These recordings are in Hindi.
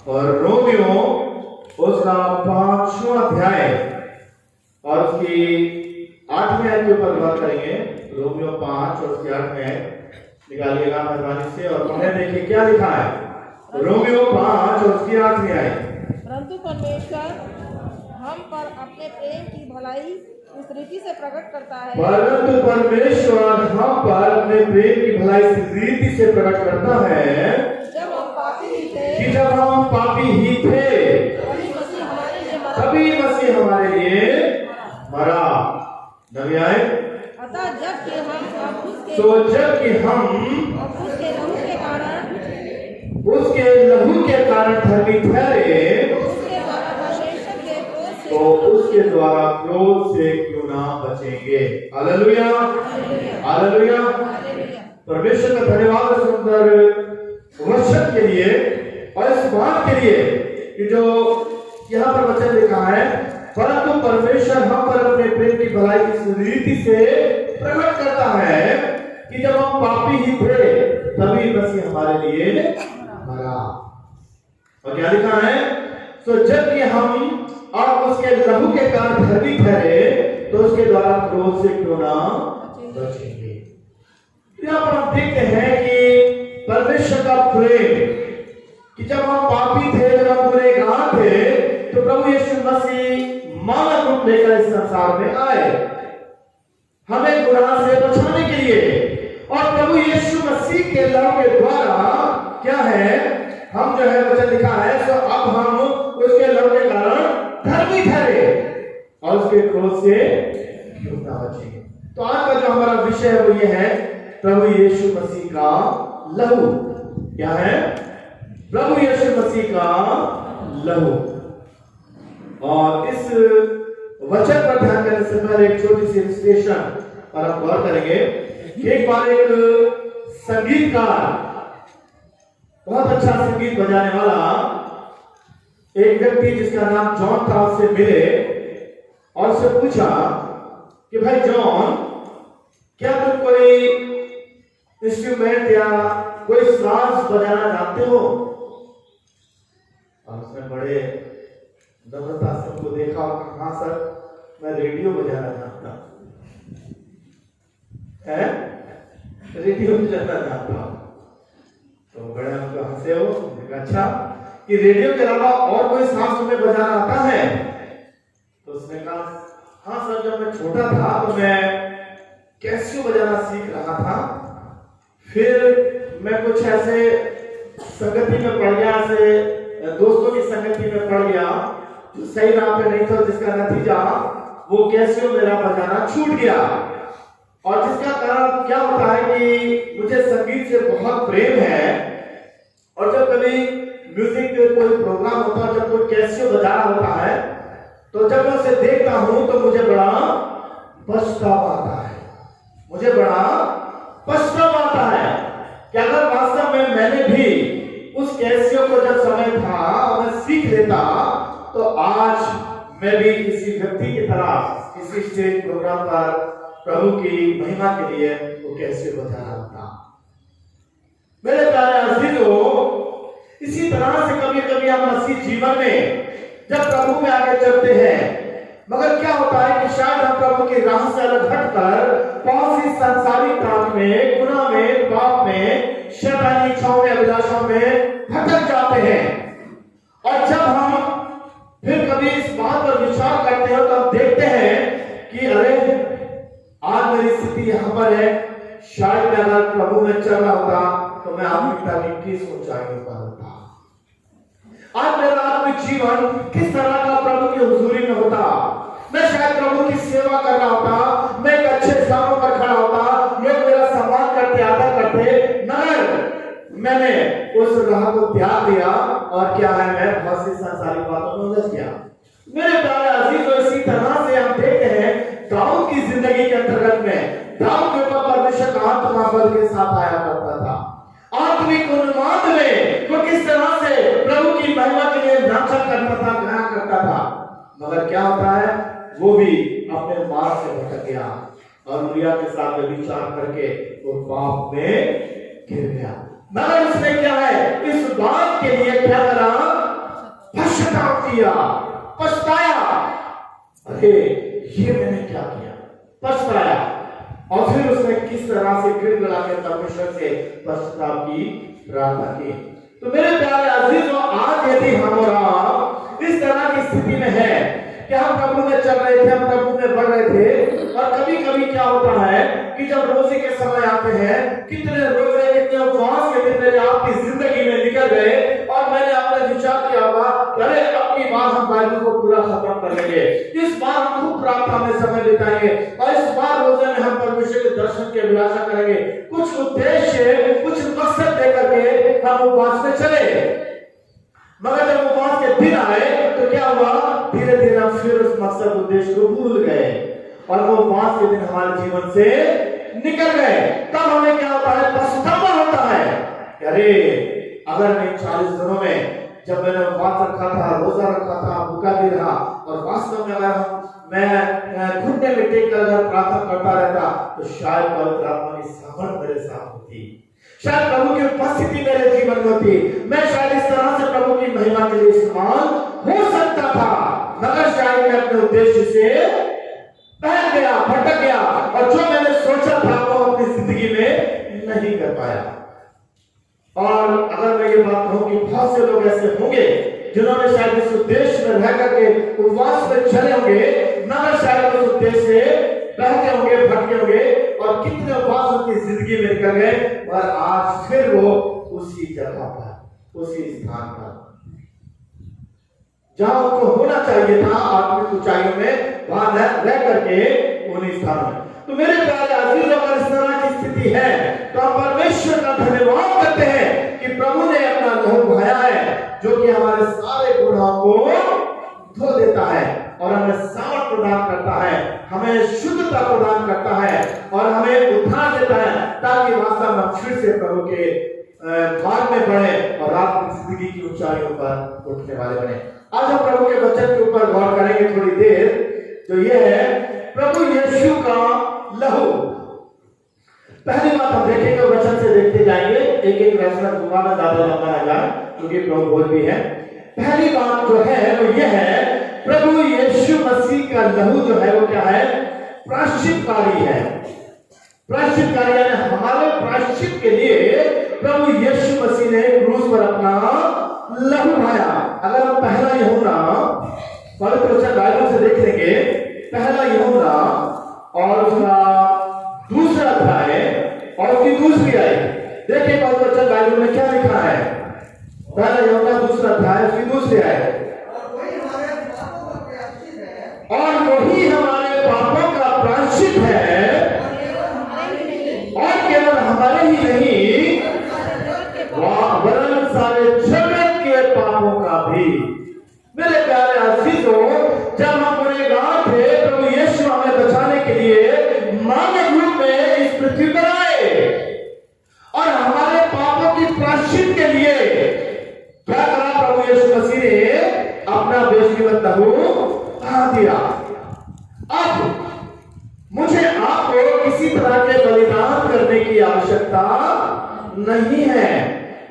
और रोमियो उसका 5वां अध्याय और उसकी 8वें आयत के ऊपर बात करेंगे। रोमियो 5 और उसकी 8वें आयत निकालिएगा मेहरबानी से और पढ़े देखिए क्या लिखा है। रोमियो 5 और उसकी 8वें आयत। परंतु परमेश्वर हम पर अपने प्रेम की भलाई इस रीति से प्रकट करता है। परंतु परमेश्वर हम पर अपने प्रेम की भलाई इस रीति से प्रकट करता है जब हम पापी ही थे, कि जब हम पापी ही थे तभी मसीह हमारे लिए मरा। नवी आए। अतः जबकि हम तो जबकि हम उसके लहू के कारण धर्मी ठहरे तो उसके द्वारा क्रोध से क्यों ना बचेंगे। Hallelujah, hallelujah. परमेश्वर का धन्यवाद सुंदर वचन के लिए और इस बात के लिए कि जो यहाँ पर वचन लिखा है, परंतु परमेश्वर हम पर अपने प्रेम की भलाई इस रीति से प्रकट करता है कि जब हम पापी ही थे तभी मसीह हमारे लिए मरा। और क्या लिखा है? तो जबकि हम और उसके लहू के कारण धर्मी ठहरे तो उसके द्वारा क्रोध से क्यों ना बचेंगे। यहाँ पर हम देखते हैं कि परमेश्वर का प्रेम कि जब हम पापी थे, जब हम गुनहगार थे तो प्रभु यीशु मसीह मानव रूप लेकर इस संसार में आए हमें गुनाह से बचाने के लिए। और प्रभु यीशु मसीह के लहू के द्वारा क्या है, हम जो है वचन लिखा है, तो अब हम उसके लहू के कारण धर्मी ठहरे और उसके क्रोध से क्यों ना बचेंगे। तो आज का जो हमारा विषय है वो ये है प्रभु यीशु मसीह का लहू। क्या है? प्रभु यीशु मसीह का लहू। और इस वचन पर ध्यान करने से पहले एक छोटी सी इलस्ट्रेशन पर हम गौर करेंगे। एक बार एक संगीतकार, बहुत अच्छा संगीत बजाने वाला एक व्यक्ति जिसका नाम जॉन था उससे मिले और उससे पूछा कि भाई जॉन, क्या तुम कोई इंस्ट्रूमेंट या कोई साज बजाना जानते हो? और उसने बड़े नम्रता से उनको देखा और कहा, हाँ सर, मैं रेडियो बजाना जानता हूं। रेडियो बजाना जानता हूं। तो बड़े उनको हंसे हो, अच्छा कि रेडियो के अलावा और कोई सांस तुम्हें बजाना आता है? तो उसने कहा, हाँ सर, जब मैं छोटा था तो मैं कैसियो बजाना सीख रहा था, फिर मैं कुछ ऐसे संगति में पड़ गया, ऐसे दोस्तों की संगति में पड़ गया जो सही राह पे नहीं था, जिसका नतीजा वो कैसियो मेरा बजाना छूट गया। और जिसका कारण क्या होता है कि मुझे संगीत से बहुत प्रेम है और जब कभी म्यूजिक कोई प्रोग्राम होता है, जब कोई कैसियो बजा रहा होता है, तो जब मैं उसे देखता हूं तो मुझे बड़ा पछतावा आता है। मुझे बड़ा पछतावा आता है कि अगर वास्तव में मैंने भी उस कैसियो को जब समय था और मैं सीख लेता तो आज मैं भी किसी व्यक्ति की तरह किसी स्टेज प्रोग्राम पर प्रभु की महिमा के लिए वो कैसियो बजा रहा था। मेरे प्यारे अजीजों, इसी तरह से कभी कभी हम मसीह जीवन में जब प्रभु में आगे चलते हैं, मगर क्या होता है कि शायद हम प्रभु की राह से अलग हटकर बहुत सी सांसारिक काम में, गुनाह में, पाप में, शैतानी इच्छाओं में, अभिलाषाओं में भटक जाते हैं। और जब हम फिर कभी इस बात पर विचार करते हैं तो हम देखते हैं कि अरे आज मेरी स्थिति यहां पर है, शायद मैं अगर प्रभु में चल रहा होता तो मैं आत्मिकता की किस ऊंचाइयों पर होता, आज मेरा आत्मिक जीवन किस तरह का प्रभु की हुजूरी में होता, मैं शायद प्रभु की सेवा कर रहा होता, मैं एक अच्छे स्थानों पर खड़ा होता, लोग मेरा सम्मान करते, आदर करते, मगर मैंने उस राह को त्याग दिया और क्या है, मैं बहुत सी सांसारिक बातों में उलझ गया। मेरे प्यारे अजीजों, इसी तरह से हम देखते हैं दाऊद की जिंदगी के अंतर्गत में दाऊद के ऊपर परमेश्वर का आत्मा बल के साथ आया करता था। आत्मिक उन्माद में वो किस तरह से प्रभु की महिमा के लिए नाचा करता था, गाया करता था, मगर क्या होता है, वो भी अपने मार्ग से भटक गया और उरिया के साथ विचार करके वो पाप में गिर गया। मगर उसने क्या है, इस बात के लिए क्या करा, पश्चाताप किया, पछताया, अरे ये मैंने क्या किया, पछताया। और फिर उसने किस तरह से गिड़गिड़ा के परमेश्वर से पश्चाताप की प्रार्थना की। तो मेरे प्यारे अजीजों, आज यदि हम और आप इस तरह की स्थिति में है कि हम प्रभु में चल रहे थे, हम प्रभु में बढ़ रहे थे, और कभी कभी क्या होता है कि जब रोजे के समय आते हैं, कितने रोजे, कितने उपवास के दिन मेरे आपकी जिंदगी में निकल गए, और मैंने अपने विचार किया होगा, अरे अब की बार हम बाइबल को पूरा खत्म कर लेंगे, इस बार हम खूब प्रार्थना में समय बिताएंगे, और इस बार रोजे में हम परमेश्वर के दर्शन की अभिलाषा करेंगे। कुछ उद्देश्य, कुछ मकसद लेकर के हम उपवास में चले, मगर जब उपवास के दिन आए तो क्या हुआ, धीरे धीरे हम फिर उस मकसद उद्देश्य को भूल गए, और वो उपवास के दिन हमारे जीवन से निकल गए। तब हमें क्या होता है, पछतावा होता है, अरे अगर मैं 40 दिनों में जब मैंने उपवास रखा था, रोजा रखा था, भूखा भी रहा, और वास्तव में अगर मैं घुटने में टेक कर अगर प्रार्थना करता रहता, तो शायद पवित्र आत्मा की सामर्थ मेरे साथ होती, शायद प्रभु की उपस्थिति मेरे जीवन में होती, मैं शायद इस तरह से प्रभु की महिमा के लिए इस्तेमाल हो सकता था, मगर शायद मैं अपने उद्देश्य से बहक गया, भटक गया, और जो मैंने सोचा था वो अपनी जिंदगी में नहीं कर पाया। और अगर मैं ये बात कहूं कि बहुत से लोग ऐसे होंगे जिन्होंने शायद इस उद्देश्य में रह करके उपवास में चले होंगे, मगर शायद उस उद्देश्य से बहके होंगे, भटके होंगे, और कितने उपवास उनकी जिंदगी में निकल गए, और आज फिर वो उसी जगह पर, उसी स्थान पर जहां उनको होना चाहिए था आत्मिक ऊंचाइयों में, वहां रह करके उन्हीं स्थानों में। तो मेरे प्यारे अजीज, अगर इस तरह की स्थिति है तो हम परमेश्वर का धन्यवाद करते हैं कि प्रभु ने अपना लहू बहाया है, जो कि हमारे सारे गुनाहों को धो देता है, और हमें सामर्थ प्रदान करता है, हमें शुद्धता प्रदान करता है, और हमें उद्धार देता है, ताकि वास्तव में हम फिर से प्रभु के मार्ग में बढ़े और आत्मिक जिंदगी की ऊंचाइयों पर उठने वाले बने। आज हम प्रभु के वचन के ऊपर गौर करेंगे थोड़ी देर, जो ये है प्रभु यीशु का लहू। पहली बात हम देखेंगे, वचन से देखते जाएंगे, एक एक रेफरेंस दूंगा, मैं ज्यादा लंबा ना जाए क्योंकि प्रभु बोल भी है। पहली बात जो है वो ये है, प्रभु यीशु मसीह का लहू जो है वो क्या है, प्रायश्चितकारी है। प्रायश्चितकारी यानी हमारे प्रायश्चित के लिए प्रभु यीशु मसीह ने क्रूस पर अपना लहू बहाया। अगर हम पहला यूहन्ना पवित्र वचन बाइबल से देख लेंगे, पहला यूहन्ना और उसका दूसरा अध्याय और उसकी दूसरी आयत, देखिए पवित्र वचन बाइबल में क्या लिखा है। पहला यूहन्ना दूसरा अध्याय उसकी दूसरी आयत, और वही हमारे पापों का प्रायश्चित है, और केवल हमारे ही नहीं वरन सारे जगत के पापों का भी। मेरे प्यारे अजीजों, जब हम गुनहगार थे, प्रभु यीशु हमें बचाने के लिए मानव रूप में इस पृथ्वी पर आए, और हमारे पापों की प्रायश्चित के लिए क्या करा, प्रभु यीशु मसीह ने अपना बेशकीमत लहू बहा दिया। अब मुझे आपको किसी तरह के बलिदान करने की आवश्यकता नहीं है।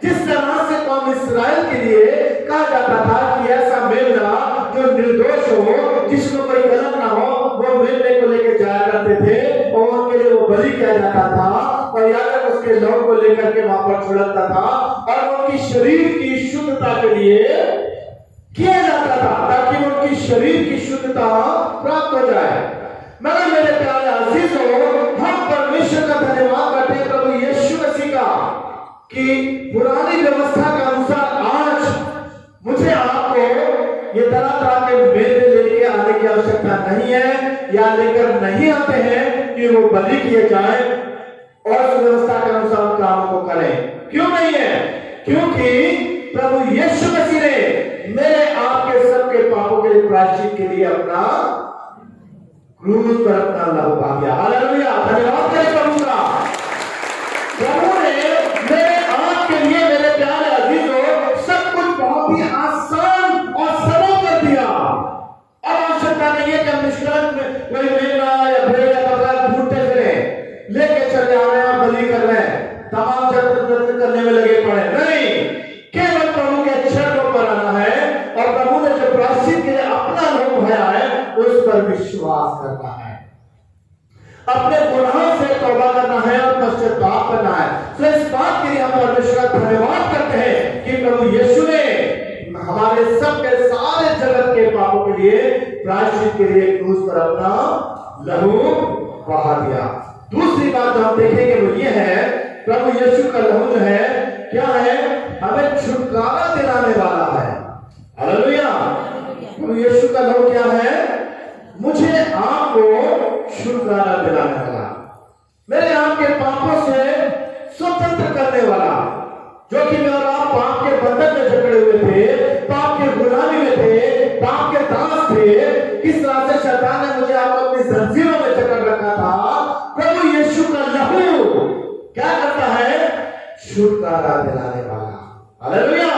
जिस तरह से कौम इस्राएल के लिए कहा जाता था कि ऐसा मेमना जो निर्दोष हो, जिसमें कोई गलत ना हो, वो मेमने को लेकर जाया करते थे, और उनके लिए वो बलि किया जाता था, और याजक उसके लहू को लेकर के वहां पर छिड़कता था, और उनकी शरीर की शुद्धता के लिए किया जाता था, ताकि उनकी शरीर की शुद्धता प्राप्त हो जाए। मगर मेरे प्यारे अजीजों, हम परमेश्वर का धन्यवाद करते हैं प्रभु यीशु मसीह का कि पुरानी व्यवस्था के अनुसार आज मुझे आपको ये तरह तरह के मेले लेके आने की आवश्यकता नहीं है, या लेकर नहीं आते हैं कि वो बलि किए जाए और उस व्यवस्था के अनुसार काम को करें। क्यों नहीं है? क्योंकि प्रभु यीशु मसीह ने मेरे आपके सबके पापों के प्रायश्चित के लिए अपना क्रूस पर अपना लहू बहा दिया। हालेलुया, धन्यवाद करें प्रभु का। प्रभु ने मेरे आपके लिए, मेरे प्यारे अजीजों, सब कुछ बहुत ही आसान और सरल कर दिया। अब आवश्यकता नहीं है कि हम निष्कलंक में कोई मेमना या भेड़ या बकरा ढूंढते फिरे, लेके चले आ रहे हैं और बलि कर रहे हैं, तमाम जत्र करने में लगे पड़े। नहीं, केवल प्रभु के चरणों पर आना है और विश्वास करना है, अपने गुनाहों से तौबा करना है और पश्चाताप करना है। तो इस बात के लिए हम परमेश्वर का धन्यवाद करते हैं कि प्रभु यीशु ने हमारे सबके सारे जगत के पापों के लिए प्रायश्चित के लिए क्रूस पर अपना लहू बहा दिया। दूसरी बात जो हम देखेंगे वो ये है, प्रभु यीशु का लहू जो है क्या है, हमें छुटकारा दिलाने वाला है। हालेलुया। प्रभु यीशु का लहू क्या है, मुझे आपको छुटकारा दिलाने वाला, मेरे आपके पापों से स्वतंत्र करने वाला, जो कि मैं और आप पाप के बंधन में जकड़े हुए थे, पाप के गुलामी में थे, पाप के दास थे। किस तरह से शैतान ने मुझे आपको अपनी जंजीरों में जकड़ रखा था, प्रभु यीशु का लहू क्या करता है, छुटकारा दिलाने वाला। हालेलुया।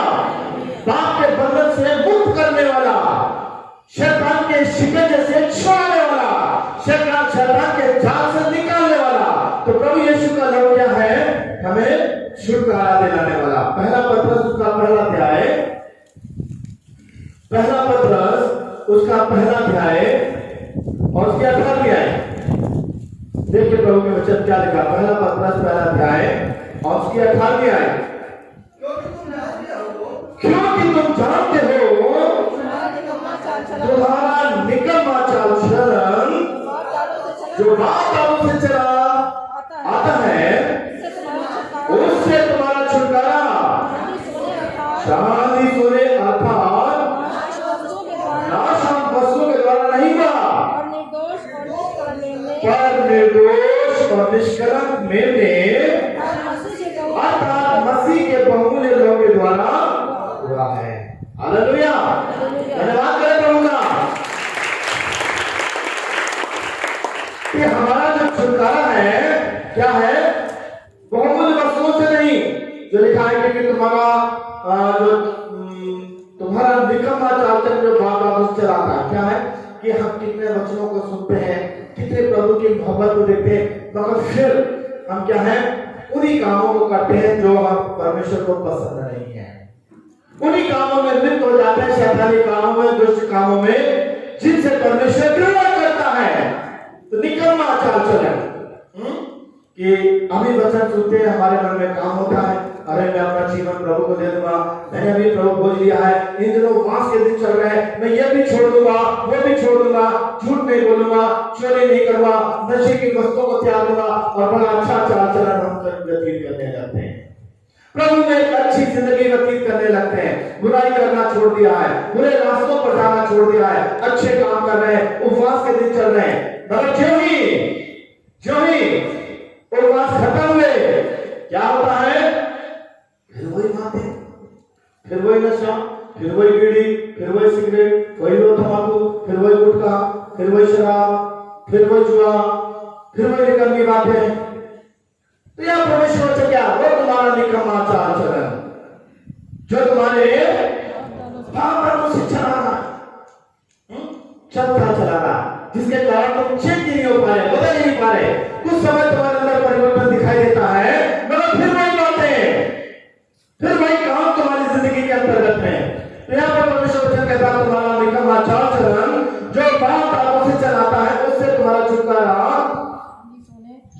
पाप के बंधन से मुक्त करने वाला, शैतान के शिकंजे से छुड़ाने वाला, शैतान के जाल से निकालने वाला। तो प्रभु यीशु का लहू क्या है, हमें छुटकारा दिलाने वाला। पहला पत्रस उसका पहला अध्याय, पहला पत्रस उसका पहला अध्याय और उसके 18 अध्याय, देखिए प्रभु के वचन क्या लिखा। पहला पत्रस पहला अध्याय और उसके 18 अध्याय, क्योंकि तुम जानते हो तुम्हारा निकम्मा चाल चलन जो बाप दादों से चला आता है, उससे तुम्हारा छुटकारा चांदी सोने अर्थात नाशवान वस्तुओं के द्वारा नहीं हुआ, पर निर्दोष और निष्कलंक मेमने अर्थात मसीह के बहुमूल्य लहू के द्वारा हुआ है। हालेलुया। धन्यवाद करें प्रभु का कि हमारा जो छुटकारा है क्या है, बहुमूल्य वस्तुओं से नहीं, जो लिखा है कि तुम्हारा जो तुम्हारा निकम्मा चाल चलन जो बाप दादों से चलाता है, क्या है कि हम कितने वचनों को सुनते हैं, कितने प्रभु की मोहब्बत को देखते हैं, मगर फिर हम क्या है, उन्हीं कामों को करते हैं जो हम परमेश्वर को पसंद नहीं है, उन्हीं कामों में लिप्त हो जाते हैं, शैतानी कामों में, दुष्ट कामों में, जिनसे परमेश्वर घृणा करता है। तो निकम्मा चाल चलन कि अभी वचन सुनते हैं, हमारे मन में काम होता है, अरे मैं अपना जीवन प्रभु को दे दूंगा, मैंने अभी प्रभु बोल दिया है, इन दिनों उपवास के दिन चल रहे हैं, मैं ये भी छोड़ दूंगा, वो भी छोड़ दूंगा, झूठ नहीं बोलूंगा, चोरी नहीं करूंगा, नशे की वस्तुओं को त्याग दूंगा, और बड़ा अच्छा चाल चलन हम व्यतीत करने लगते हैं, प्रभु में एक अच्छी जिंदगी व्यतीत करने लगते हैं, बुराई करना छोड़ दिया है, बुरे रास्तों पर जाना छोड़ दिया है, अच्छे काम कर रहे हैं, उपवास के दिन चल रहे हैं, मगर जो ही उपवास खत्म हुए क्या होता है, फिर वही बातें, फिर वही नशा, फिर वही बीड़ी, फिर वही सिगरेट, वही तंबाकू, फिर वही गुटखा, फिर वही शराब, फिर वही जुआ, फिर वही निकम्मी बातें। तो यह परमेश्वर से क्या, वो तुम्हारा निकम्मा चाल चलन जो तुम्हारे बाप दादों से चलाना चलता चलाना, जिसके कारण तुम चेंज नहीं हो पा रहे, बदल नहीं पा रहे, कुछ समय तुम्हारे अंदर परिवर्तन दिखाई देता है, मगर फिर वही बातें, फिर वही काम तुम्हारी जिंदगी के अंतर्गत है। तो यहाँ पर परमेश्वर वचन कहता है, तुम्हारा निकम्मा चाल चलन जो बाप दादों से चलाता है, उससे तुम्हारा छुटकारा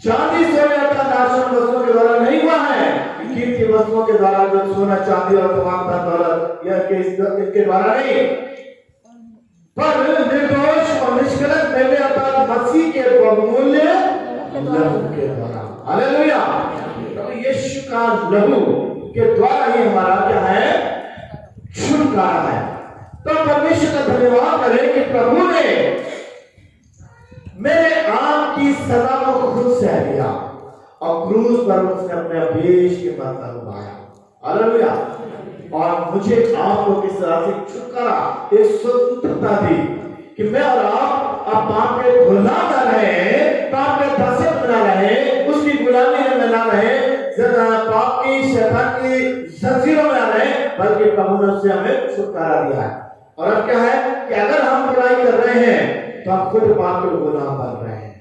चांदी सोने अर्थात नाशवान वस्तुओं के द्वारा नहीं हुआ है, कीमती वस्तुओं के द्वारा, जो सोना चांदी और तमाम दौलत यह इसके द्वारा नहीं, पर निर्दोष और निष्कलंक मेमने अर्थात मसीह के बहुमूल्य लहू के द्वारा। हालेलुया। तो यीशु का लहू के द्वारा ही हमारा क्या है, छुटकारा है। तो परमेश्वर का धन्यवाद करें कि प्रभु ने मेरे आपकी सजा को खुद सह लिया और क्रूस पर उसने अपने अभिषेक के बदला उठाया। हालेलुया। और मुझे आपको किस तरह से छुटकारा, एक स्वतंत्रता दी कि मैं और आप पाप के गुलाम ना रहे, पाप के दासत्व ना रहे, उसकी गुलामी में ना रहे, पाप की शैतान की जंजीरों में ना रहे, बल्कि प्रभु ने उससे हमें छुटकारा दिया है। और अब क्या है कि अगर हम बुराई कर रहे हैं तो हम खुद पाप के गुलाम बन रहे हैं।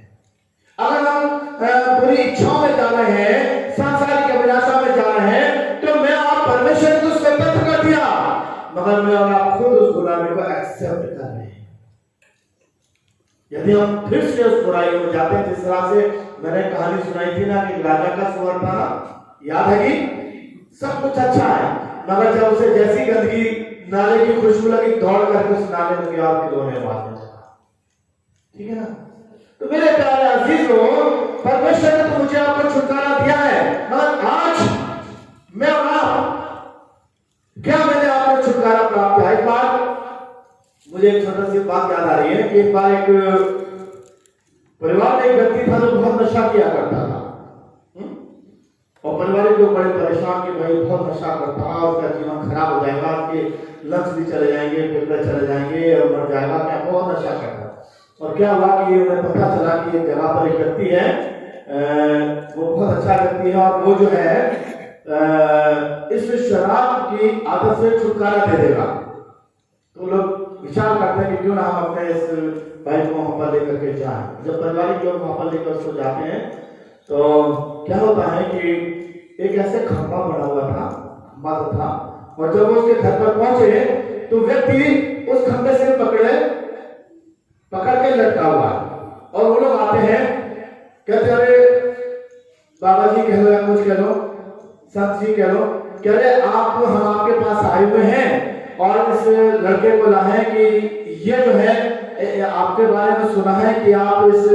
अगर हम बुरी इच्छाओं में जा रहे हैं, सांसारिक अभिलाषा में जा रहे हैं, तो मैं आप परमेश्वर ने तो स्वतंत्र कर दिया, मगर मैं और आप खुद उस गुलामी को एक्सेप्ट कर रहे हैं। यदि हम फिर से उस बुराई में जाते हैं, जिस तरह से मैंने कहानी सुनाई थी ना कि राजा का सुअर था ना, याद है कि सब कुछ अच्छा है, मगर जब उसे जैसी गंदगी नाले की खुशबू लगी, दौड़ करके उस नाले में गया और रोने मारने लगा। ठीक है ना? तो मेरे प्यारे अजीजों, परमेश्वर ने तो मुझे आपको छुटकारा दिया है, मगर आज मैं और आप, क्या मैंने आपको छुटकारा प्राप्त किया? एक बार मुझे एक छोटी सी बात याद आ रही है कि एक बार एक परिवार में एक व्यक्ति था जो बहुत नशा किया करता था, और परिवार लोग बड़े परेशान कि भाई बहुत नशा करता है, उसका जीवन खराब हो जाएगा, उसके लक्ष्य भी चले जाएंगे, पेपर चले जाएंगे और मर जाएगा, क्या बहुत नशा करता है। और क्या हुआ कि उन्हें पता चला कि एक जगह पर एक व्यक्ति है, वो बहुत अच्छा व्यक्ति है और वो जो है इस शराब की आदत से छुटकारा दे देगा। तो लोग विचार करते हैं कि क्यों ना हम अपने इस भाई को वहां पर लेकर के जाएं। जब पारिवारिक लोग वहां पर लेकर उसको जाते हैं तो क्या होता है कि एक ऐसे खंभा बना हुआ था, मत था, और जब वो उसके घर पर पहुंचे तो व्यक्ति उस खंभे से पकड़ के लटका हुआ, और वो लोग आते हैं, कहते अरे बाबा जी कह लो या कुछ कह लो, संत जी कह लो, कह रहे आप हम आपके पास आए हुए हैं और इस लड़के को लाए कि ये जो है आपके बारे में सुना है कि आप इस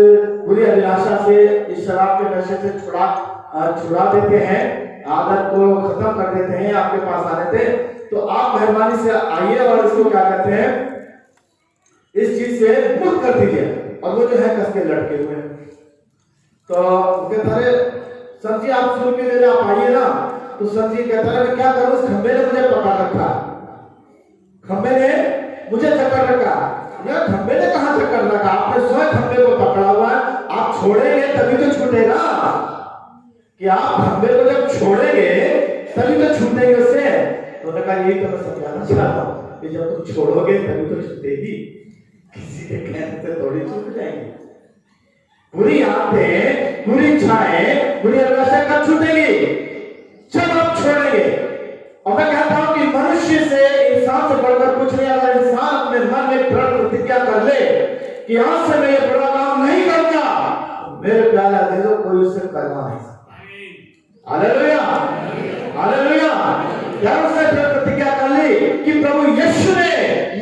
बुरी अभिलाषा से, इस शराब के नशे से छुड़ा देते हैं, आदत को खत्म कर देते हैं, आपके पास आने थे, तो आप मेहरबानी से आइए और इसको क्या कहते हैं, इस चीज से मुक्त कर दीजिए। और वो जो है कस के लटके हुए, तो कहता है सर जी आप सुन के ले आप आइए ना। तो सर जी कहता है मैं क्या करूं, उस खंबे ने मुझे पकड़ रखा, खंबे ने मुझे चक्कर रखा। यार खंबे ने कहां चक्कर रखा, आपने स्वयं खंबे को पकड़ा हुआ है, आप छोड़ेंगे तभी तो छूटेगा, कि आप खंबे को जब छोड़ेंगे तभी तो छूटेंगे उससे। तो उन्होंने कहा यही तो मैं समझाना चाहता हूं कि जब तुम छोड़ोगे तभी तो छूटेगी, किसी के कहने से थोड़ी छूट जाएंगी। बुरी आदतें, बुरी इच्छाएं, बुरी अभिलाषा कब छूटेगी, जब आप छोड़ेंगे। और मैं कहता हूं कि मनुष्य से, इंसान से बढ़कर कुछ नहीं। अगर इंसान अपने मन में दृढ़ प्रतिज्ञा कर ले कि आज से मैं ये बुरा काम नहीं करूंगा, मेरे प्यारे अजीजों कोई उसे करवा नहीं सकता। Hallelujah, hallelujah. क्या उसने दृढ़ प्रतिज्ञा कर ली कि प्रभु यीशु ने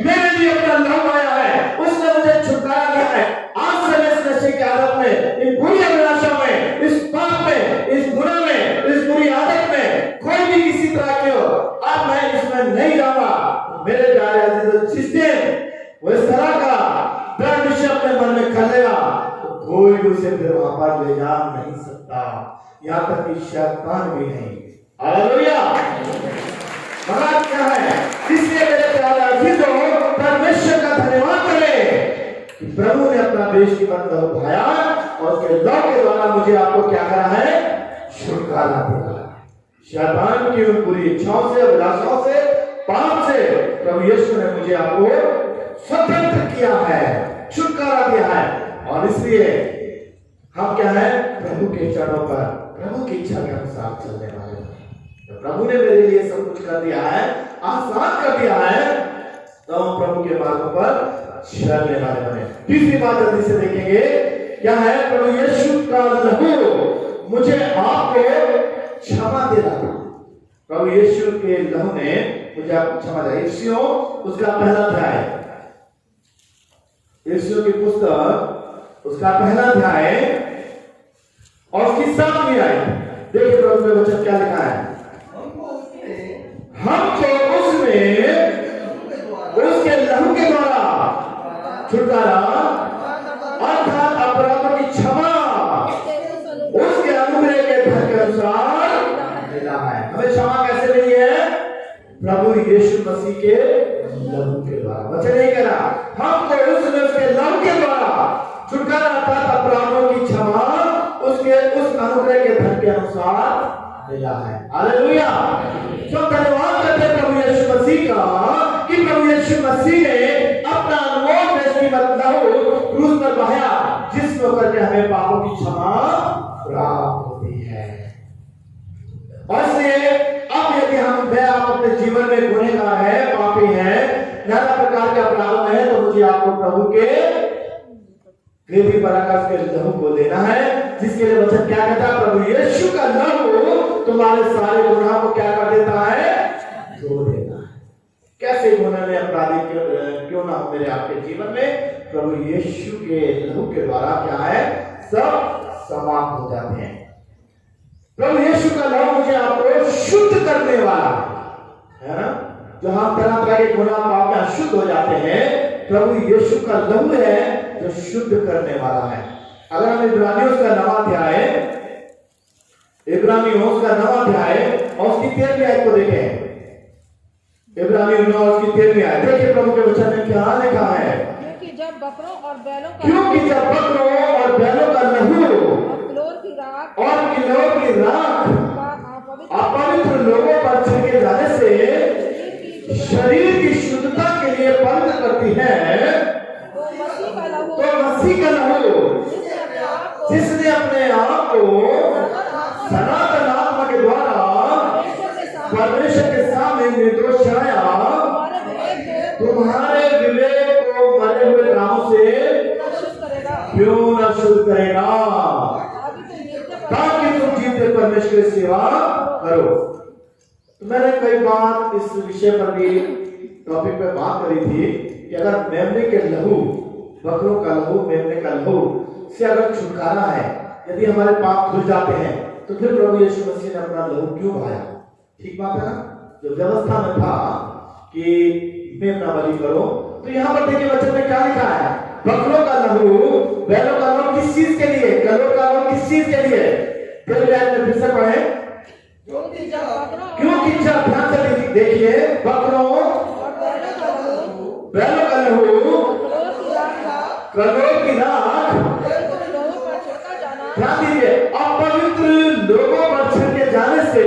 मेरे लिए अपना लहू आया है, उसने मुझे छुटकारा दिया है, आज से मैं इस नशे की आदत में, इन बुरी अभिलाषा में, इस पाप में, इस गुनाह में, इस बुरी आदत में, कोई भी किसी तरह की हो, अब मैं इसमें नहीं जाऊंगा। मेरे प्यारे अजीजों, जिस दिन वो इस तरह का दृढ़ निश्चय अपने मन में कर लेगा तो कोई भी उसे फिर वहां पर ले जा नहीं सकता, यहाँ तक कि शैतान भी नहीं। हालेलुया। मगर क्या है, इसलिए मेरे प्यारे अजीजों परमेश्वर का धन्यवाद करें कि प्रभु ने अपना देश की बंद उठाया और उसके लहू के द्वारा मुझे आपको क्या करा है, छुटकारा दिया। शैतान की उन बुरी इच्छाओं से, अभिलाषाओं से, पाप से प्रभु यीशु ने मुझे आपको स्वतंत्र किया है, छुटकारा दिया है। और इसलिए हम क्या है, प्रभु के चरणों पर, प्रभु की इच्छा के अनुसार चलने वाले हैं। तो प्रभु ने मेरे लिए सब कुछ कर दिया है, आसान कर दिया है, तो हम प्रभु के मार्ग पर चलने वाले बने। तीसरी बात जल्दी से देखेंगे, क्या है, प्रभु यीशु का लहू मुझे आपको क्षमा दे रहा था। प्रभु यीशु के लहू ने मुझे आपको क्षमा दिया। इफ्सियों उसका पहला अध्याय, इफ्सियों की पुस्तक उसका पहला अध्याय और उसकी 7वीं आयत, देखिए प्रभु के वचन क्या लिखा है, हमको उसमें उसके लहू के द्वारा छुटकारा अर्थात अपराधों की क्षमा उसके अनुग्रह के धन के अनुसार मिला है। हमें क्षमा कैसे मिली है, प्रभु यीशु मसीह के लहू के द्वारा। वचन नहीं कह रहा, हमको उसमें उसके लहू के द्वारा छुटकारा अर्थात अपराधों की क्षमा उसके उस अनुग्रह के धन के अनुसार मिला है। हालेलुया। तो धन्यवाद करते हैं प्रभु यीशु मसीह का कि प्रभु यीशु मसीह ने अपना अनमोल बेशकीमती लहू क्रूस पर बहाया, जिसमें होकर के हमें पापों की क्षमा प्राप्त होती है। और इसलिए अब यदि मैं आप अपने जीवन में गुनहगार है, पापी है, नाना प्रकार के अपराधों में है, तो मुझे आपको प्रभु के वेदी पराकाश के लहू को लेना है, जिसके लिए वचन क्या कहता है, प्रभु यीशु का लहू तुम्हारे सारे गुनाह को क्या कर देता है, धो देता है। कैसे गुनाह में अपराधी क्यों ना हो मेरे आपके जीवन में, प्रभु यीशु के लहू के द्वारा क्या है, सब समाप्त हो जाते हैं। प्रभु यीशु का लहू मुझे आपको शुद्ध करने वाला है ना, जो हम तरह तरह के गुनाह पाप में अशुद्ध हो जाते हैं, प्रभु यीशु का लहू है जो शुद्ध करने वाला है। अगर हम इब्रानियों का 9वां अध्याय और उसकी 13वीं आयत को देखें, इब्रानियों 9 और उसकी 13वीं आयत देखिए प्रभु के वचन में क्या लिखा है, क्योंकि जब बकरों और बैलों का लहू और किलोर की राख अपवित्र लोगों पर छिड़के जाने से शरीर की शुद्धता के लिए पवित्र करती है, तो मसीह का लहू जिसने अपने आप को सनातन आत्मा के द्वारा परमेश्वर के सामने निर्दोष ठहराया, तुम्हारे विवेक को मरे हुए कामों से क्यों न शुद्ध करेगा, ताकि तुम जीते परमेश्वर की सेवा करो। तो मैंने कई बार इस विषय पर भी टॉपिक पे बात करी थी कि अगर मेमने के लहू, बकरों का लहू, मेमने का लहू से अगर छुटकारा है, यदि हमारे पाप धुल जाते हैं, तो फिर प्रभु यीशु मसीह ने अपना लहू क्यों बहाया? ठीक बात है ना। जो व्यवस्था में था कि मेमना बलि करो, तो यहाँ पर देखिए वचन में क्या लिखा है, बकरों का लहू, बैलों का लहू किस चीज के लिए, गलों का लहू किस चीज के लिए, फिर से पढ़े, क्योंकि जब ध्यान से देखिए, बकरों बैलों का लहू, कलों की राख, ध्यान दीजिए, अपवित्र लोगों पर छिड़के जाने से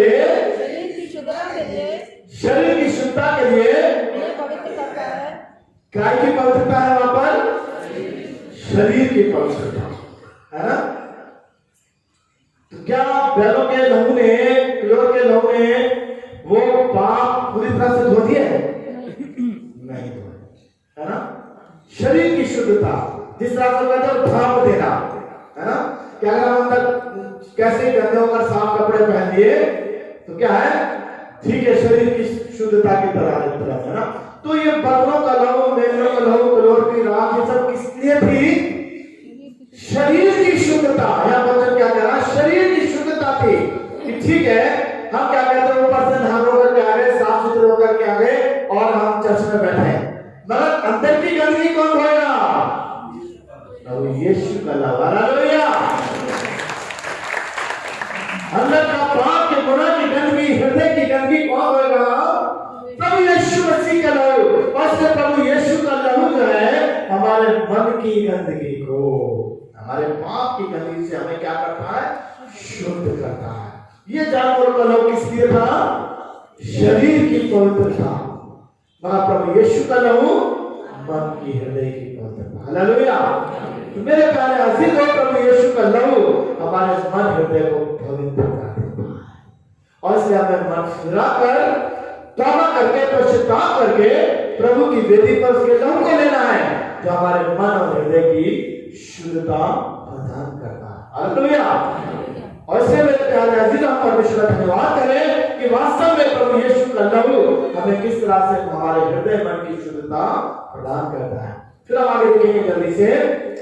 शरीर की शुद्धता के लिए काय की पवित्रता है, वहां पर शरीर की पवित्रता है ना। तो क्या बैलों के लहू ने, किलोर के लहू ने वो पाप पूरी तरह से धो दिए? नहीं धोए, है ना। शरीर की शुद्धता, जिस तरह से कहते हैं भाप देना, है ना, क्या अगर हम अंदर कैसे गंदे होकर साफ कपड़े पहन लिए तो क्या है, ठीक है, शरीर की शुद्धता की तरह है ना। तो ये बकरों का लहू, मेमनों का लहू, किलोर की राख, ये सब किस लिए थी? शरीर की शुद्धता। यह वचन क्या कह रहा है, शरीर की शुद्धता थी कि ठीक है, हम क्या कहते हैं, ऊपर से नहा होकर के आ गए, साफ सुथरे होकर के आ गए और हम चर्च में बैठे, मगर अंदर की गंदगी कौन धोएगा? प्रभु यीशु का लहू। हालेलुया। अंदर का पाप के गुनाह की गंदगी, हृदय की गंदगी कौन धोएगा? प्रभु यीशु मसीह का लहू। और प्रभु यीशु का लहू जो है हमारे मन की गंदगी को, हमारे पाप की गंदगी से हमें क्या करता है, शुद्ध करता है। ये जानवरों का लहू किस लिए था? शरीर की पवित्रता, मगर प्रभु यीशु का लहू मन की, हृदय की पवित्रता। हालेलुया। मेरे प्यारे अजीज, प्रभु यीशु का लहू हमारे मन हृदय को पवित्र कर देता है, और इसलिए हमें मन फिराकर, तौबा करके, पश्चाताप करके प्रभु की वेदी पर उसके लहू को लेना है, जो हमारे मन और हृदय की शुद्धता प्रदान करता है। हालेलुया। और इसलिए मेरे प्यारे अजीज, हम परमेश्वर का धन्यवाद करें कि वास्तव में प्रभु यीशु का लहू हमें किस तरह से हमारे हृदय मन की शुद्धता प्रदान करता है। फिर हम आगे देखेंगे जल्दी से,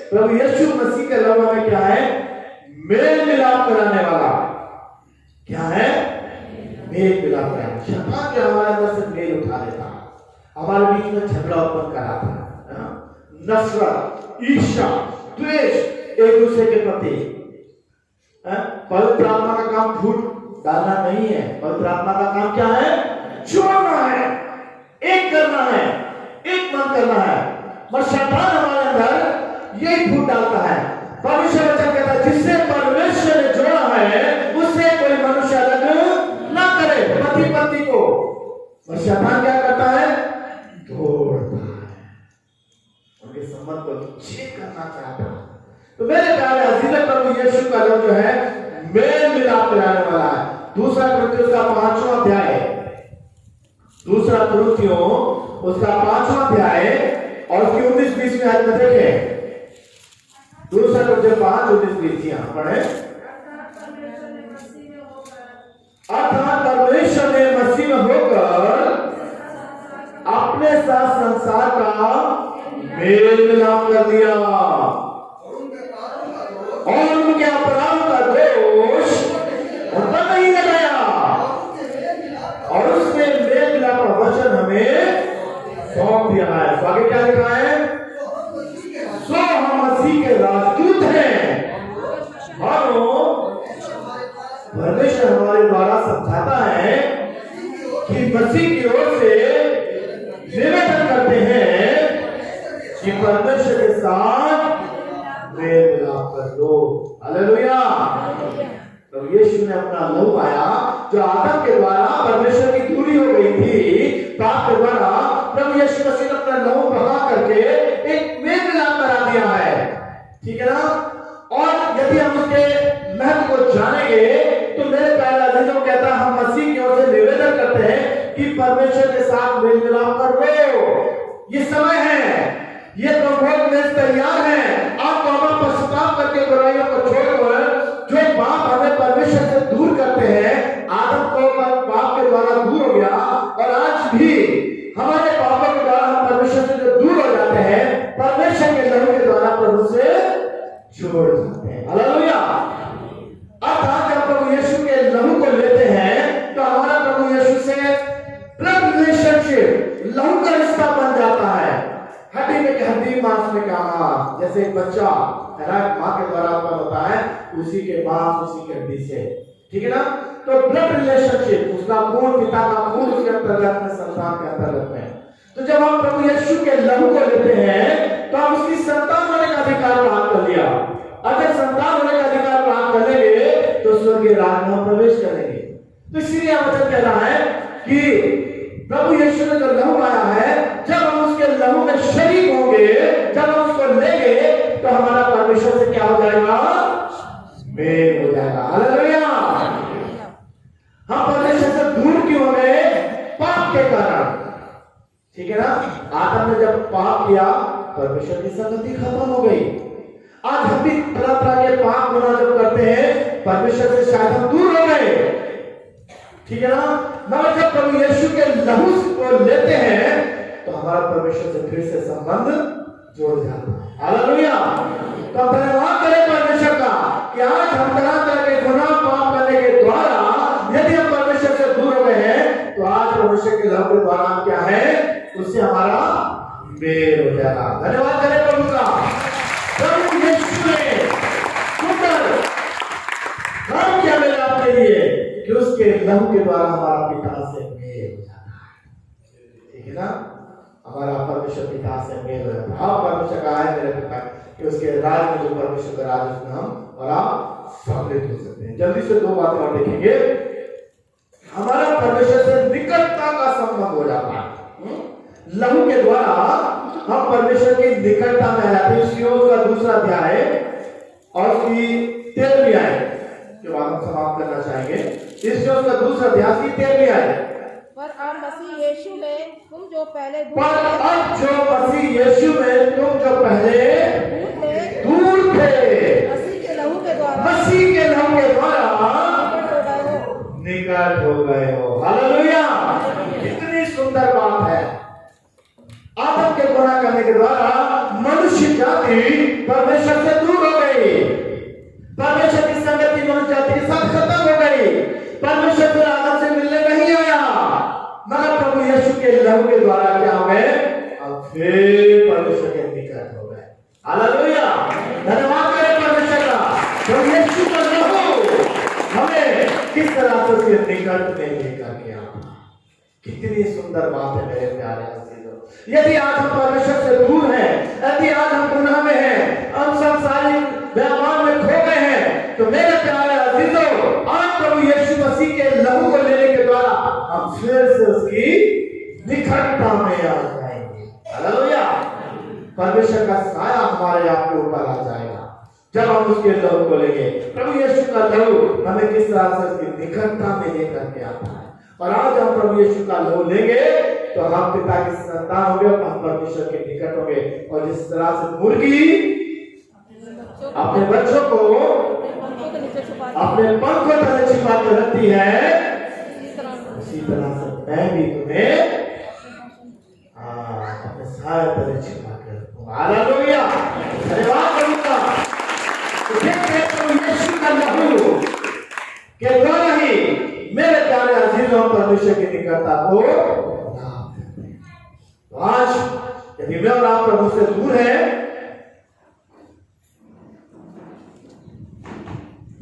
प्रभु यीशु मसीह का लहू हमें क्या है, मेल मिलाप कराने वाला। क्या है? मेल मिलाप कराने। शैतान जो हमारे अंदर से मेल उठा लेता है, हमारे बीच में झगड़ा उत्पन्न कराता है, नफरत, ईर्ष्या, द्वेष एक दूसरे के प्रति। पवित्र आत्मा का काम फूट डालना नहीं है, पवित्र आत्मा का काम क्या है? जोड़ना है, एक करना है, एक मन करना है। पर शैतान हमारे अंदर यही फूट डालता है। परमेश्वर वचन कहता है, जिससे परमेश्वर ने जोड़ा है उससे कोई मनुष्य अलग ना करे, पति पत्नी को। और शैतान क्या करता है? तोड़ता है, उनके संबंध को छेद करना चाहता है। तो मेरे प्यारे अजीज, प्रभु यीशु का लहू जो है मेल मिलाप कराने वाला है। दूसरा कुरिन्थियों का 5वां अध्याय, दूसरा कुरिन्थियों उसका 5वां अध्याय और उसकी 19-20 में आयत में देखें। दूसरा कुछ 5:19 यहाँ पढ़े। अर्थात परमेश्वर ने मसीह में होकर अपने साथ संसार का मेल मिलाप कर दिया और उनके अपराध का दोष उन पर नहीं लगाया और उसमें मेल मिलाप का वचन हमें सौंप दिया है। तो आगे क्या लिखा है? सो हम मसीह के राजदूत हैं और परमेश्वर हमारे द्वारा समझाता है कि मसीह की ओर से निवेदन करते हैं कि परमेश्वर के साथ मेल मिलाप कर लो। हालेलुया। तो यीशु ने अपना लहू आया जो आदम के द्वारा परमेश्वर की दूरी हो गई थी, पाप के द्वारा प्रभु यीशु मसीह ने अपना लहू बहा करके एक मेल मिलाप करा दिया है। ठीक है ना? और यदि हम उसके महत्व को जानेंगे तो मेरे प्यारे अजीजों कहता है हम मसीह की ओर से निवेदन करते हैं कि परमेश्वर के साथ मेल मिलाप कर लो। ये समय है, ये प्रभु में तैयार है। आप तौबा पश्चाताप करके बुराइयों को छोड़कर जो पाप हमें परमेश्वर से दूर करते हैं, आदम को पाप के द्वारा दूर हो गया और आज भी हमारे पापों के द्वारा हम परमेश्वर से जो दूर हो जाते हैं, परमेश्वर के लहू के द्वारा प्रभु से छोड़ जाते हैं। हालेलुया। अर्थात जब प्रभु यीशु के लहू को लेते हैं तो हमारा प्रभु यीशु से ब्लड रिलेशनशिप, लहू का रिश्ता बन जाता है। हड्डी में हड्डी, मांस में का मांस। जैसे एक बच्चा है ना, मां के द्वारा उत्पन्न होता है, उसी के मांस उसी के हड्डी से। ठीक है ना? तो ब्लड रिलेशनशिप, उसका खून, पिता का खून उसके अंतर्गत में, संतान के अंतर्गत में। तो जब हम प्रभु यीशु के लहू को लेते हैं तो हम उसकी संतान होने का अधिकार प्राप्त कर लिया। अगर संतान होने का अधिकार प्राप्त कर लेंगे तो स्वर्गीय राज में हम प्रवेश करेंगे। तो इसीलिए वचन कह रहा है कि प्रभु यीशु ने जो लहू आया है, जब हम उसके लहू में शरीक होंगे, जब हम उसको लेंगे तो हमारा परमेश्वर से क्या हो जाएगा? मेल हो जाएगा। हालेलुया। हम परमेश्वर से दूर क्यों हो गए? पाप के कारण। ठीक है ना? आदम ने जब पाप किया, परमेश्वर की संगति खत्म हो गई। आज हम भी तरह तरह के पाप गुनाह जब करते हैं, परमेश्वर से शायद हम दूर हो गए। ठीक है ना? मगर जब प्रभु यीशु के लहू को लेते हैं तो हमारा परमेश्वर से फिर से संबंध जुड़ जाता है। हालेलुया। तो धन्यवाद करें परमेश्वर का कि आज हम तरह तरह के गुनाह पाप करने के द्वारा यदि हम परमेश्वर से दूर हो गए हैं तो आज परमेश्वर के लहू के द्वारा क्या है? उससे हमारा मेल हो जाएगा। धन्यवाद करें प्रभु का। प्रभु यीशु ने सुंदर काम किया मेरे आपके लिए कि उसके लहू के द्वारा हमारा पिता से मेल हो जाता है। ठीक है ना? हमारा परमेश्वर पिता से मेल हो जाता है। आप परमेश्वर का है मेरे पिता कि उसके राज में जो परमेश्वर का राज, उसमें हम और आप सम्मिलित हो सकते हैं। जल्दी से दो बातें और देखेंगे। हमारा परमेश्वर से निकटता का संबंध हो जाता है। लहू के द्वारा हम परमेश्वर की निकटता में आ जाते हैं। इसलिए उसका दूसरा अध्याय और उसकी 13वीं आयत के बाद हम समाप्त करना चाहेंगे। इसलिए उसका दूसरा अध्याय की 13वीं आयत। पर अब मसीह यीशु में तुम जो पहले दूर थे, मसीह के लहू के द्वारा निकट हो गए हो। हालेलुया। कितनी सुंदर बात है। आदम के गुनाह करने के द्वारा मनुष्य जाति परमेश्वर से दूर हो गई। परमेश्वर की संगति मनुष्य जाति के साथ खत्म हो गई। परमेश्वर फिर आदम से मिलने नहीं आया, मगर प्रभु यीशु के लहू के द्वारा क्या हो गए? अब फिर परमेश्वर के निकट हो गए। हालेलुया। धन्यवाद करें परमेश्वर का। प्रभु यीशु का लहू हमें किस तरह से उसके निकट में लेकर के आता। कितनी सुंदर बात है मेरे प्यारे अजीजों। यदि आज हम परमेश्वर से दूर हैं, यदि आज हम गुनाह में हैं, हम सांसारिक व्यापार में खो गए हैं, तो मेरे प्यारे अजीजों, आज प्रभु यीशु मसीह के लहू को लेने के द्वारा हम फिर से उसकी निकटता में आ जाएंगे। हालेलुया। परमेश्वर का साया हमारे आपके ऊपर आ जाएगा जब हम उसके लहू को लेंगे। प्रभु यीशु का लहू हमें किस तरह से उसकी निकटता में लेकर के आता है। और आज हम प्रभु यीशु का लहू लेंगे तो हम पिता की संतान होंगे और हम परमेश्वर के निकट होंगे। और जिस तरह से मुर्गी अपने बच्चों को पंखों के नीचे छुपा अपने पंखों तले छिपा के रखती है, इसी तरह इसी तरह से मैं भी तुम्हें अपने सारे तले छिपा के रखूंगा। हालेलुया, धन्यवाद प्रभु का। तो देखते हैं प्रभु यीशु का लहू के द्वारा ही मेरे प्यारे अजीजों परमेश्वर की निकटता को लाभ देते हैं। तो आज यदि मैं और आप प्रभु से दूर है,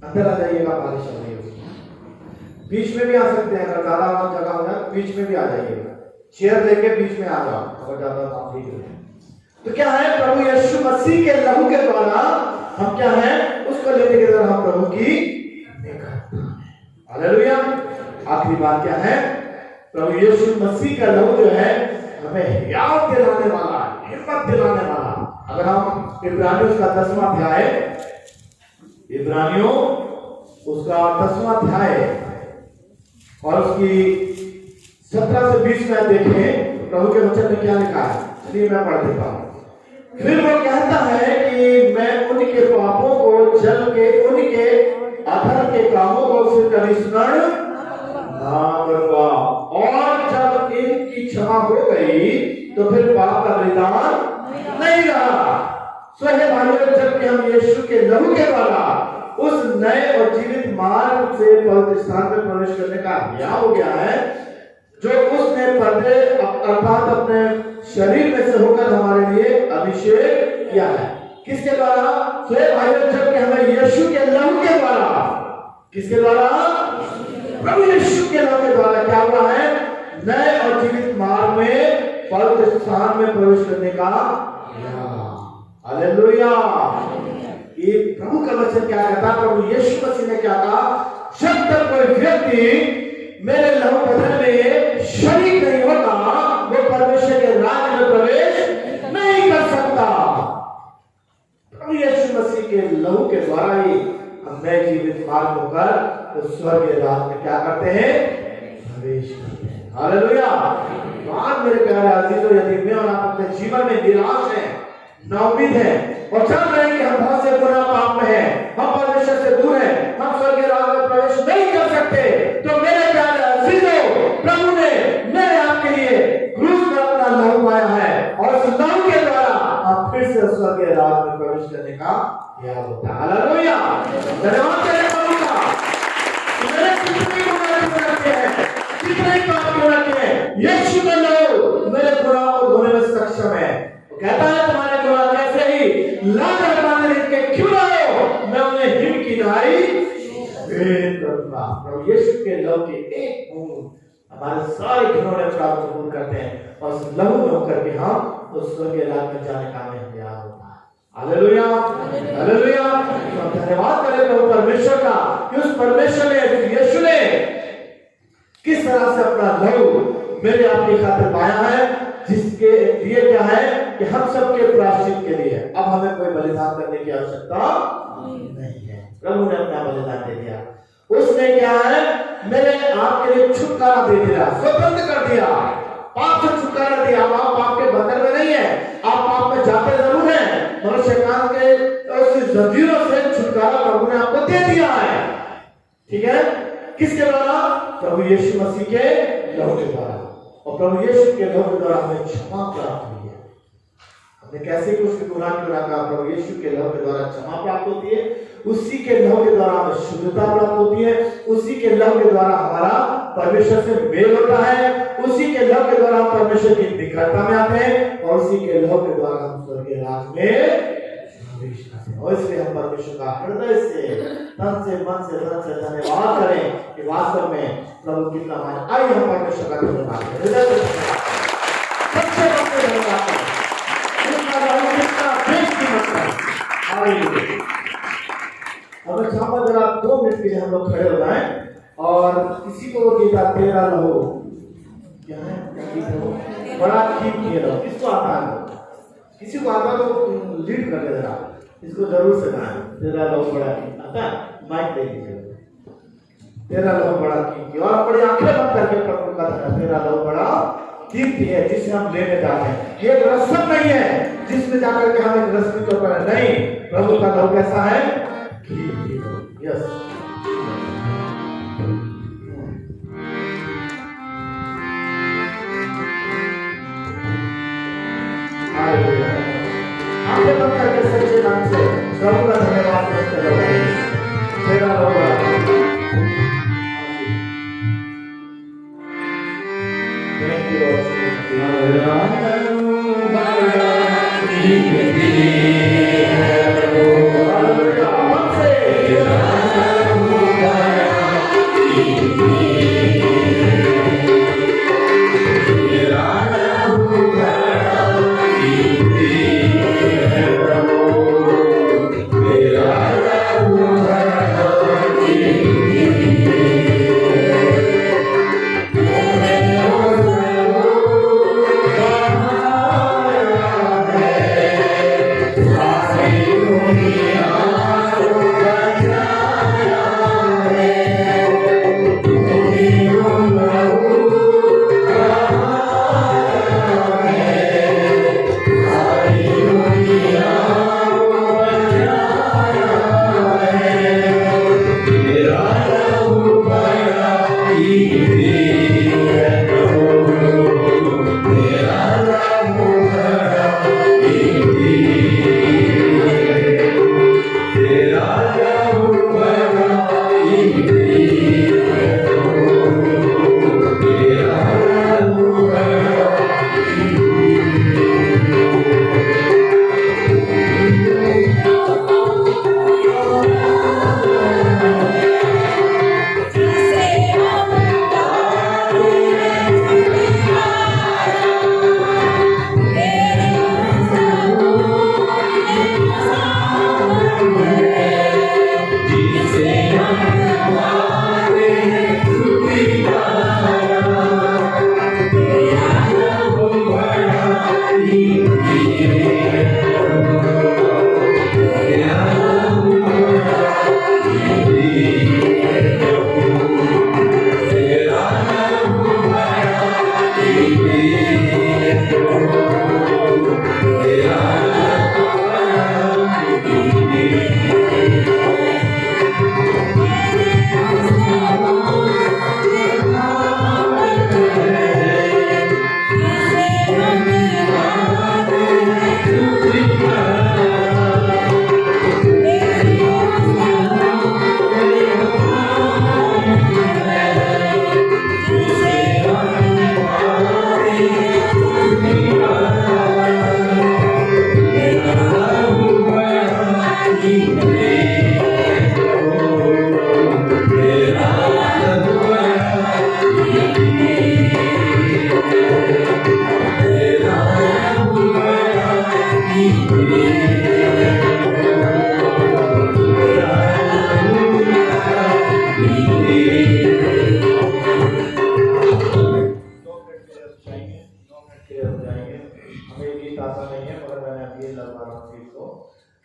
अंदर आ जाइएगा, बारिश हो रही है, बीच में भी आ सकते हैं, अगर ज्यादा जगह हो जाए बीच में भी आ जाइएगा, चेयर लेके बीच में आ जाओ अगर ज्यादा काम नहीं है। तो क्या है, प्रभु यीशु मसीह के लहू के द्वारा हम क्या है, उसको लेने के द्वारा हम प्रभु की निकटता है। हालेलुया। आखिरी बात क्या है, प्रभु यीशु मसीह का लहू जो है हमें याद दिलाने वाला, हिम्मत दिलाने वाला। अगर हम इब्रानियों का 10वां अध्याय, इब्रानियों उसका 10वां अध्याय और उसकी 17 से 20 में देखें, प्रभु के वचन में क्या लिखा है, चलिए मैं पढ़ देता हूं। फिर वो कहता है कि मैं उनके पापों को जल के उनके अधर्म के कामों को फिर कभी स्मरण ना करूंगा, और जब इनकी क्षमा हो गई तो फिर पाप का बलिदान नहीं रहा। सो हे भाइयों, जबकि हम यीशु के लहू के द्वारा उस नए और जीवित मार्ग से पवित्र स्थान में प्रवेश करने का हया हो गया है, जो उसने पर्दे अर्थात अपने शरीर में से होकर हमारे लिए अभिषेक किया है। किसके द्वारा? सो हे भाइयों, जबकि हमें यीशु के लहू के द्वारा, किसके द्वारा? प्रभु यीशु के लहू के द्वारा क्या हुआ है, नए और जीवित मार्ग में पवित्र स्थान में प्रवेश करने का। हालेलुया। ये प्रभु का वचन क्या कहता, प्रभु यीशु मसीह ने क्या कहा, जब तक कोई व्यक्ति मेरे लहू बदन में शरीक नहीं होगा, वो परमेश्वर के राज्य में प्रवेश नहीं कर सकता। प्रभु यीशु मसीह के लहू के द्वारा ही हम नए जीवित मार्ग होकर तो स्वर्गीय राज्य में क्या करते हैं, प्रवेश करते हैं। हालेलुया। आज मेरे प्यारे अजीजों, यदि मैं और आप अपने जीवन में निराश हैं, नाउमीद है और जान रहे हैं कि हम बहुत से गुनाह पाप में हैं, हम परमेश्वर से दूर हैं, हम स्वर्गीय राज्य में प्रवेश नहीं कर सकते, तो मेरे प्यारे अजीजों, प्रभु ने मेरे आपके लिए क्रूस में अपना लहू पाया है और उस लहू के द्वारा आप फिर से स्वर्गीय राज्य में प्रवेश करने का यह होता है। हालेलुया। धन्यवाद करें प्रभु का। मेरे कितने गुनाह करते हैं, कितने पाप करते हैं, यीशु का लहू मेरे गुनाहों को धोने में सक्षम है। कहता है तुम्हारे गुनाह कैसे ही लाल पानी के क्यों लाए हो, मैं उन्हें हिम की नहाई करूंगा। प्रभु यीशु के लहू के एक बूंद हमारे सारे घिनौने प्राप्त दूर करते हैं और उस लहू में होकर के हम उस स्वर्गीय राज्य में जाने का हमें तैयार होता है। Hallelujah, hallelujah. धन्यवाद करें प्रभु परमेश्वर का कि उस परमेश्वर ने, यीशु ने किस तरह से अपना लहू मेरे आपकी खातिर पाया है, जिसके लिए क्या है कि हम सबके प्रायश्चित के लिए अब हमें कोई बलिदान करने की आवश्यकता नहीं है। प्रभु ने अपना बलिदान दे दिया। उसने क्या है, मेरे आपके लिए छुटकारा दे दिया, स्वतंत्र कर दिया, पाप से छुटकारा दिया। अब आप पाप के बंधन में नहीं है, आप पाप में जाते जरूर हैं, मगर शैतान के उस जंजीरों से छुटकारा प्रभु ने आपको दे दिया है। ठीक है, किसके द्वारा? प्रभु यीशु मसीह के लहू के द्वारा। और प्रभु यीशु के लहू के द्वारा हमें क्षमा प्राप्त हुई है। हमने कैसे कि उसके गुनाह के द्वारा का प्रभु यीशु के लहू के द्वारा क्षमा प्राप्त होती है, उसी के लहू के द्वारा हमें शुद्धता प्राप्त होती है, उसी के लहू के द्वारा हमारा परमेश्वर से मेल होता है, उसी के लहू के द्वारा हम परमेश्वर की निकटता में आते हैं और उसी के लहू के द्वारा हम स्वर्गीय राज्य में प्रवेश करते हैं। और इसलिए हम परमेश्वर का हृदय से, तन से, मन से, धन से धन्यवाद करें कि वास्तव में प्रभु कितना महान। आइए हम परमेश्वर का धन्यवाद करें, हृदय से सच्चे मन से धन्यवाद करें, उसका लहू कितना बेशकीमत है। हालेलुया। अब चाहूंगा जरा 2 मिनट के लिए हम लोग खड़े हो जाएं और किसी को गीता तेरा लहू क्या है, बड़ा ठीक किया लहू, किसको आता है? किसी को आता तो लीड कर ले जरा, इसको जरूर से गाएं। तेरा लहू बड़ा ठीक आता है, माइक दे दीजिए। तेरा लहू बड़ा कीमती, और अपनी आंखें बंद करके प्रभु का तेरा लहू बड़ा कीर्ति है जिसे हम लेने जाते हैं। ये एक रस्म नहीं है जिसमें जाकर के हम एक रस्म के ऊपर नहीं, प्रभु का लव कैसा है? यस, आगे बंद करके सच्चे मन से प्रभु का धन्यवाद करते रहो। तेरा होगा थैंक यू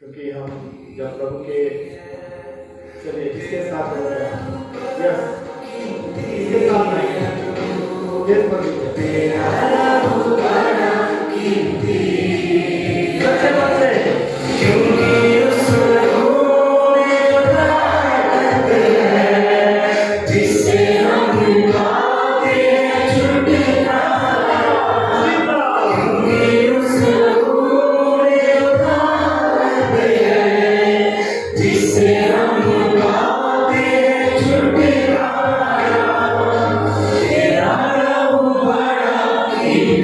क्योंकि हम जब प्रभु के चलिए इसके साथ हो गया, यस इसके साथ नहीं इस पर सच्चे मन से He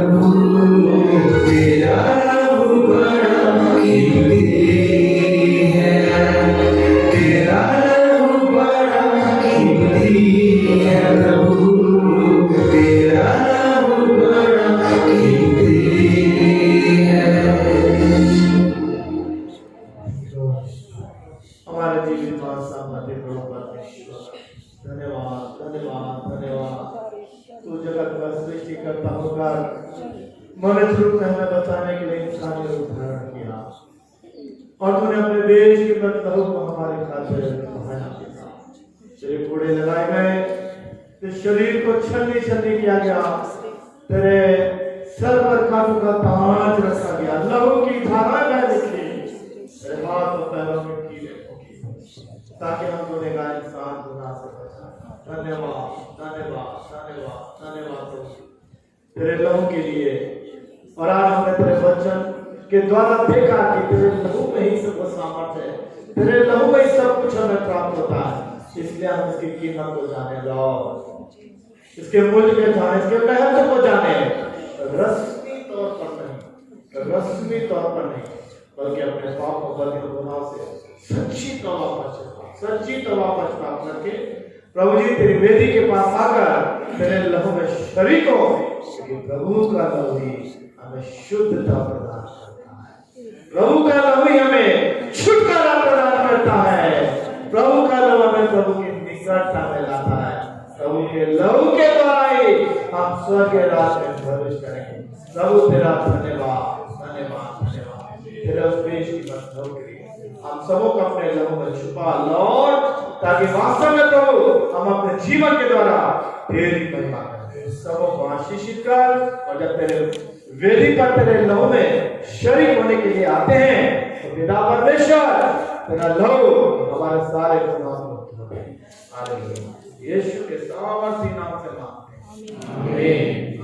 प्रभु तेरा लहू बड़ा कीमती है, तेरा लहू बड़ा कीमती है प्रभु, तेरा लहू बड़ा कीमती है। हमारे जीवित सामर्थ्य प्रभु परमेश्वर, धन्यवाद धन्यवाद धन्यवाद। तू जगत का सृष्टि करता होकर मनुष्य रूप में हमें बचाने के लिए इंसानी रूप धारण किया और तूने अपने देश के बदलाव को हमारे खातिर बहाया। तेरे कोड़े लगाए गए, तेरे शरीर को छलनी छलनी किया गया, तेरे सर पर कांटों का ताज रखा गया, लहू की धारा बह निकली, तेरे हाथ और पैरों में कीड़े ताकि हम गुनहगार इंसान गुनाह से बचाएं। धन्यवाद धन्यवाद धन्यवाद धन्यवाद तेरे लहू के लिए। और आज हमने तेरे वचन के द्वारा देखा कि तेरे लहू में ही सब सामर्थ्य है, तेरे लहू में ही सब कुछ हमें प्राप्त होता है। इसलिए हम इसकी कीमत को जाने, लो इसके मूल्य को जाने, इसके महत्व को जाने, रस्मी तौर पर नहीं, रस्मी तौर पर नहीं, बल्कि अपने पाप और बदले गुनाह से सच्ची तौबा प्राप्त करके प्रभु जी तेरी वेदी के पास आकर तेरे लहू में शरीक हो, क्योंकि प्रभु का लहू ही हमें शुद्धता प्रदान करता है, प्रभु का लहू ही हमें छुटकारा प्रदान करता है, प्रभु का लहू हमें प्रभु की निकटता में लाता है। प्रभु के लहू के द्वारा ही हम स्वर्ग के राज में प्रवेश करेंगे। प्रभु तेरा धन्यवाद धन्यवाद धन्यवाद, तेरे उस देश की बंधुओं के लिए हम सबों को अपने लहू में छुपा लौट, ताकि वास्तव में प्रभु हम अपने जीवन के द्वारा तेरी महिमा करें। सबों को आशीषित कर, और जब तेरे वेदी पर तेरे लहू में शरीक होने के लिए आते हैं तो पिता परमेश्वर तेरा लहू हमारे सारे गुनाह को धोए। हालेलुया, यीशु के सामर्थी नाम से मांगते हैं, आमीन।